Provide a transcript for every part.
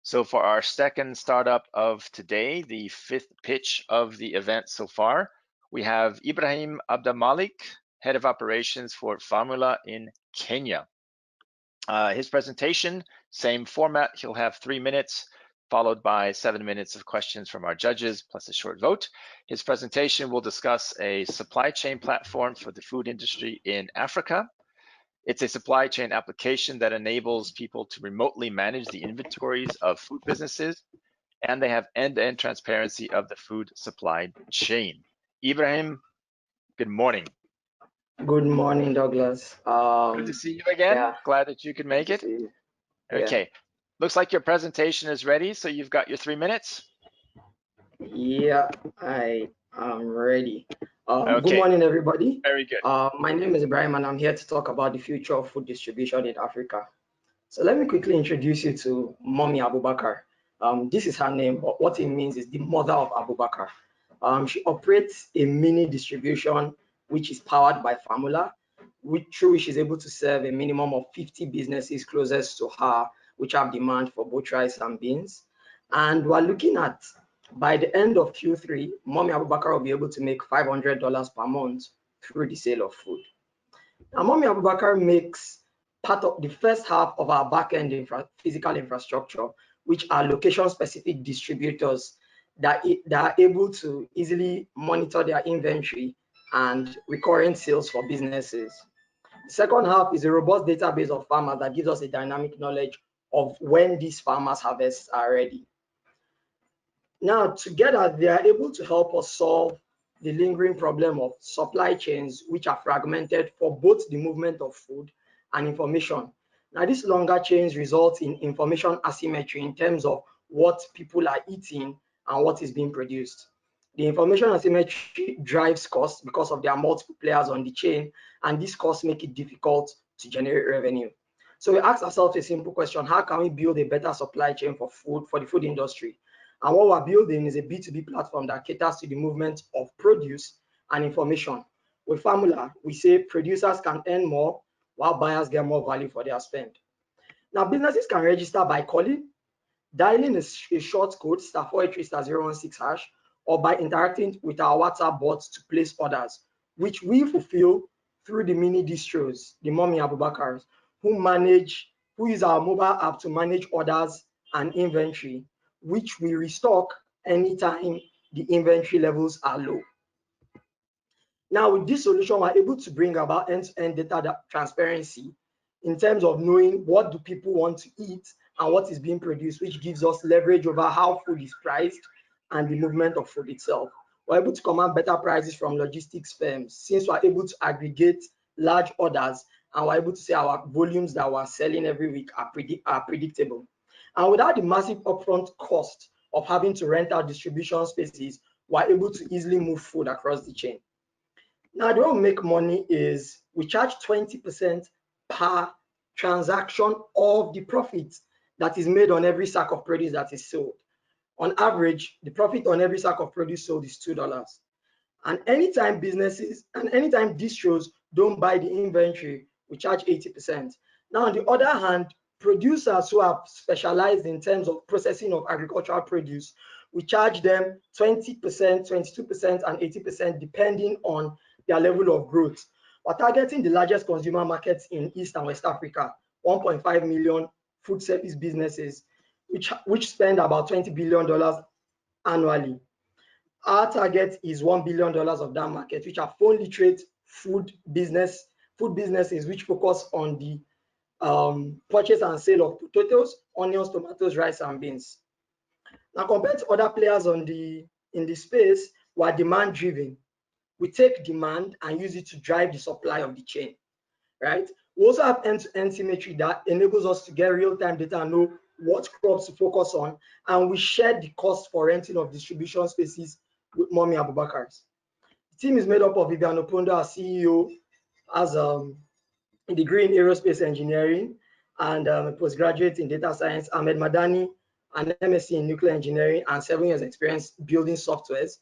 So for our second startup of today, the fifth pitch of the event so far, we have Ibrahim Abdulmalik, Head of Operations for Farmula in Kenya. His presentation, same format, he'll have 3 minutes, followed by 7 minutes of questions from our judges, plus a short vote. His presentation will discuss a supply chain platform for the food industry in Africa. It's a supply chain application that enables people to remotely manage the inventories of food businesses, and they have end-to-end transparency of the food supply chain. Ibrahim, good morning. Good morning, Douglas. Good to see you again. Yeah. Glad that you could make it. Okay. Looks like your presentation is ready, so you've got your 3 minutes. Yeah, I am ready. Okay. Good morning, everybody. Very good. My name is Ibrahim, and I'm here to talk about the future of food distribution in Africa. So let me quickly introduce you to Mommy Abubakar. This is her name, but what it means is the mother of Abubakar. She operates a mini distribution which is powered by Farmula, through which she's able to serve a minimum of 50 businesses closest to her, which have demand for both rice and beans. And we're looking at, by the end of Q3, Mommy Abubakar will be able to make $500 per month through the sale of food. Now, Mommy Abubakar makes part of the first half of our back-end physical infrastructure, which are location-specific distributors that are able to easily monitor their inventory and recurrent sales for businesses. The second half is a robust database of farmers that gives us a dynamic knowledge of when these farmers' harvests are ready. Now, together, they are able to help us solve the lingering problem of supply chains, which are fragmented for both the movement of food and information. Now, these longer chains result in information asymmetry in terms of what people are eating and what is being produced. The information asymmetry drives costs because of there are multiple players on the chain, and these costs make it difficult to generate revenue. So we ask ourselves a simple question: how can we build a better supply chain for food, for the food industry? And what we're building is a B2B platform that caters to the movement of produce and information. With Farmula, we say producers can earn more while buyers get more value for their spend. Now, businesses can register by calling, dialing a short code *483*016#, or by interacting with our WhatsApp bots to place orders, which we fulfill through the mini distros, the Mommy Abubakars, who use our mobile app to manage orders and inventory, which we restock anytime the inventory levels are low. Now, with this solution, we're able to bring about end-to-end data transparency in terms of knowing what do people want to eat and what is being produced, which gives us leverage over how food is priced and the movement of food itself. We're able to command better prices from logistics firms since we're able to aggregate large orders, and we're able to say our volumes that we're selling every week are predictable. And without the massive upfront cost of having to rent out distribution spaces, we're able to easily move food across the chain. Now, the way we make money is we charge 20% per transaction of the profit that is made on every sack of produce that is sold. On average, the profit on every sack of produce sold is $2. And anytime businesses and anytime distros don't buy the inventory, we charge 80%. Now, on the other hand, producers who are specialized in terms of processing of agricultural produce, we charge them 20%, 22%, and 80% depending on their level of growth. We're targeting the largest consumer markets in East and West Africa, 1.5 million food service businesses, which spend about $20 billion annually. Our target is $1 billion of that market, which are phone literate food businesses, which focus on the purchase and sale of potatoes, onions, tomatoes, rice, and beans. Now, compared to other players in the space, we are demand driven. We take demand and use it to drive the supply of the chain, right? We also have end-to-end symmetry that enables us to get real-time data and know what crops to focus on, and we share the cost for renting of distribution spaces with Mommy Abubakars. The team is made up of Vivian Opondo, our CEO, has a degree in aerospace engineering and a postgraduate in data science. Ahmed Madani, an MSc in nuclear engineering and 7 years experience building softwares.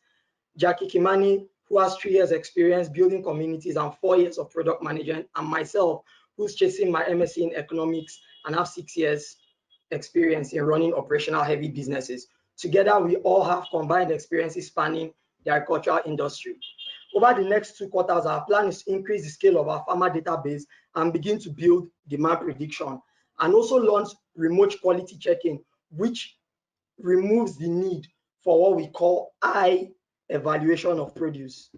Jackie Kimani, who has 3 years experience building communities and 4 years of product management, and myself, who's chasing my MSc in economics and have 6 years experience in running operational heavy businesses. Together, we all have combined experiences spanning the agricultural industry. Over the next 2 quarters, our plan is to increase the scale of our farmer database and begin to build demand prediction, and also launch remote quality checking, which removes the need for what we call high evaluation of produce.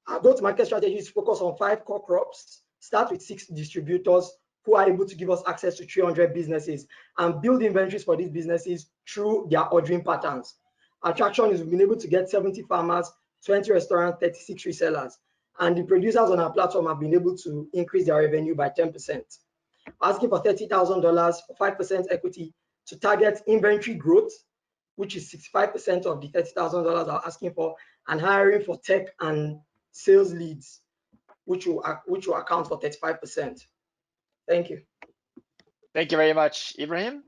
Our go-to-market strategy is focused on 5 core crops, start with 6 distributors who are able to give us access to 300 businesses, and build inventories for these businesses through their ordering patterns. Our traction is we've been able to get 70 farmers, 20 restaurants, 36 resellers, and the producers on our platform have been able to increase their revenue by 10%. Asking for $30,000 for 5% equity to target inventory growth, which is 65% of the $30,000 I'm asking for, and hiring for tech and sales leads, which will account for 35%. Thank you. Thank you very much, Ibrahim.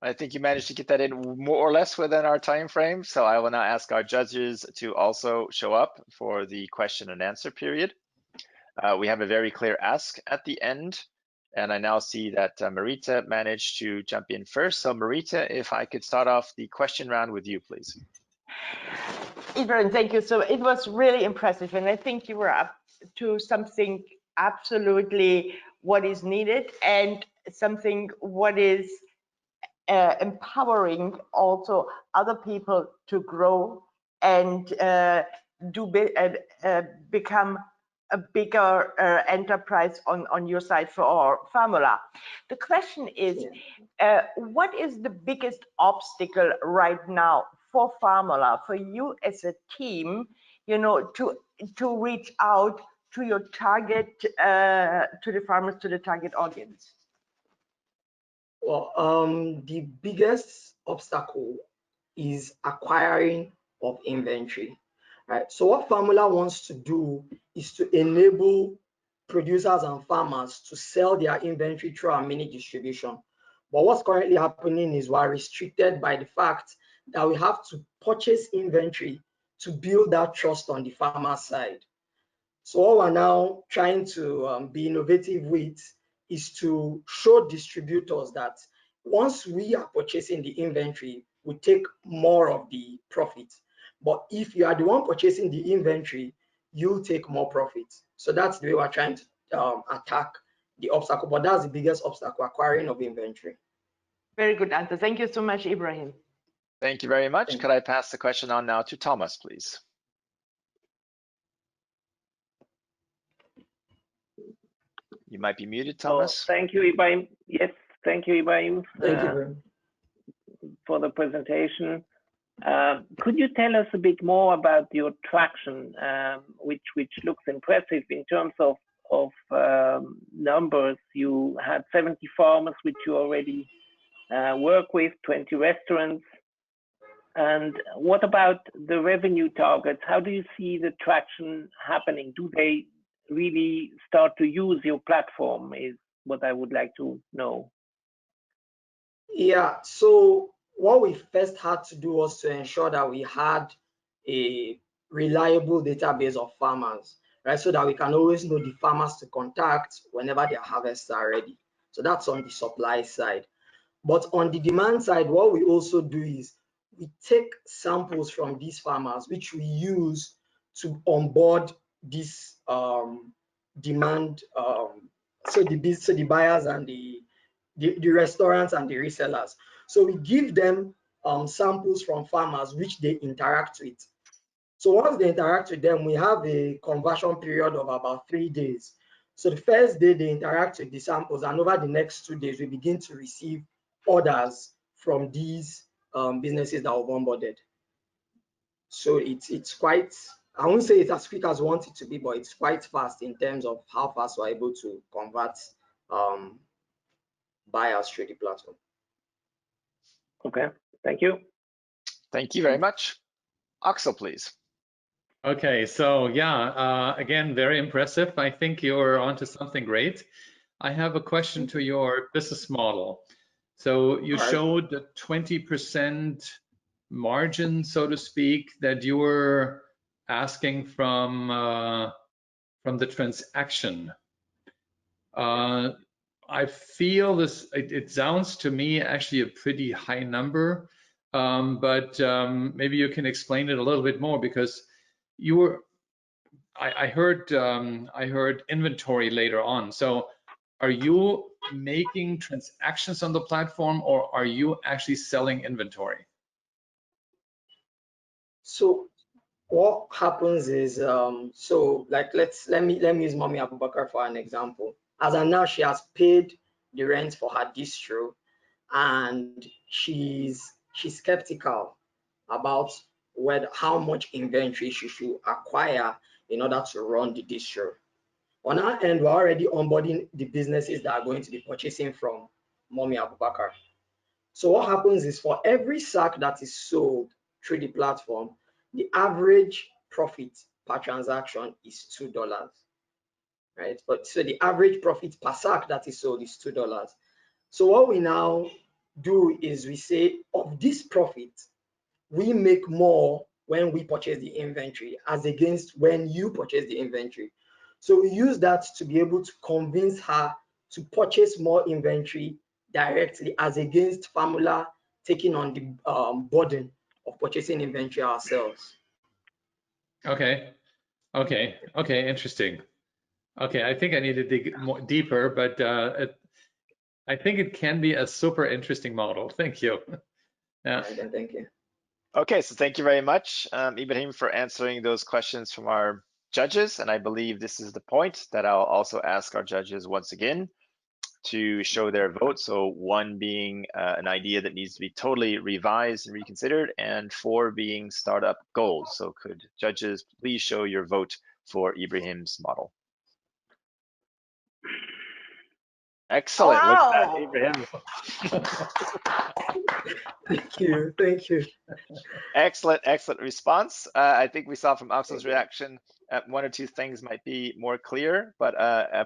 I think you managed to get that in more or less within our time frame. So I will now ask our judges to also show up for the question and answer period. We have a very clear ask at the end. And I now see that Marita managed to jump in first. So Marita, if I could start off the question round with you, please. Ibrahim, thank you. So it was really impressive. And I think you were up to something absolutely what is needed, and something what is empowering also other people to grow and become a bigger enterprise on your side for Farmula. The question is, what is the biggest obstacle right now for Farmula, for you as a team, you know, to reach out to your target, to the farmers, to the target audience? Well, the biggest obstacle is acquiring of inventory, right? So what Farmula wants to do is to enable producers and farmers to sell their inventory through our mini distribution. But what's currently happening is we're restricted by the fact that we have to purchase inventory to build that trust on the farmer side. So what we're now trying to be innovative with is to show distributors that once we are purchasing the inventory, we take more of the profit. But if you are the one purchasing the inventory, you take more profit. So that's the way we're trying to attack the obstacle. But that's the biggest obstacle, acquiring of inventory. Very good answer. Thank you so much, Ibrahim. Thank you very much. Could I pass the question on now to Thomas, please? You might be muted, Thomas. Oh, thank you, Ibrahim. Yes, thank you, Ibrahim, for the presentation. Could you tell us a bit more about your traction, which looks impressive in terms of numbers? You had 70 farmers which you already work with, 20 restaurants. And what about the revenue targets? How do you see the traction happening? Do they really start to use your platform, is what I would like to know. Yeah, so what we first had to do was to ensure that we had a reliable database of farmers, right? So that we can always know the farmers to contact whenever their harvests are ready. So that's on the supply side. But on the demand side, what we also do is we take samples from these farmers, which we use to onboard this demand, so the buyers and the restaurants and the resellers. So we give them samples from farmers which they interact with. So once they interact with them, we have a conversion period of about 3 days. So the first day they interact with the samples, and over the next 2 days, we begin to receive orders from these businesses that we've onboarded. So it's quite, I won't say it's as quick as we want it to be, but it's quite fast in terms of how fast we're able to convert buyers through the platform. Okay, thank you. Thank you very much. Axel, please. Okay, so yeah, again, very impressive. I think you're onto something great. I have a question to your business model. So you showed the 20% margin, so to speak, that you were asking from the transaction. I I feel this, it sounds to me actually a pretty high number, but maybe you can explain it a little bit more, because you were, I heard inventory later on. So are you making transactions on the platform, or are you actually selling inventory? So what happens is, so like let me use Mommy Abubakar for an example. As of now, she has paid the rent for her distro, and she's skeptical about how much inventory she should acquire in order to run the distro. On our end, we're already onboarding the businesses that are going to be purchasing from Mommy Abubakar. So what happens is, for every sack that is sold through the platform, the average profit per transaction is $2, right? But so the average profit per sack that is sold is $2. So what we now do is we say, of this profit, we make more when we purchase the inventory as against when you purchase the inventory. So we use that to be able to convince her to purchase more inventory directly, as against Farmula taking on the burden of purchasing inventory ourselves. Okay, interesting. Okay, I think I need to dig more deeper, but I think it can be a super interesting model. Thank you. Yeah. All right, then, thank you. Okay, so thank you very much, Ibrahim, for answering those questions from our judges. And I believe this is the point that I'll also ask our judges once again to show their vote. So 1 being an idea that needs to be totally revised and reconsidered, and 4 being startup goals. So could judges please show your vote for Ibrahim's model? Excellent. Wow. Look at that, Ibrahim. Thank you. Excellent response. I think we saw from Axel's reaction, 1 or 2 things might be more clear, but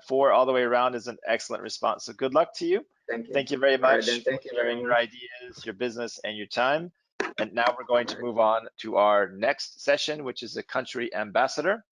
4 all the way around is an excellent response. So good luck to you. Thank you very much for sharing your ideas, your business, and your time. And now we're going to move on to our next session, which is a country ambassador.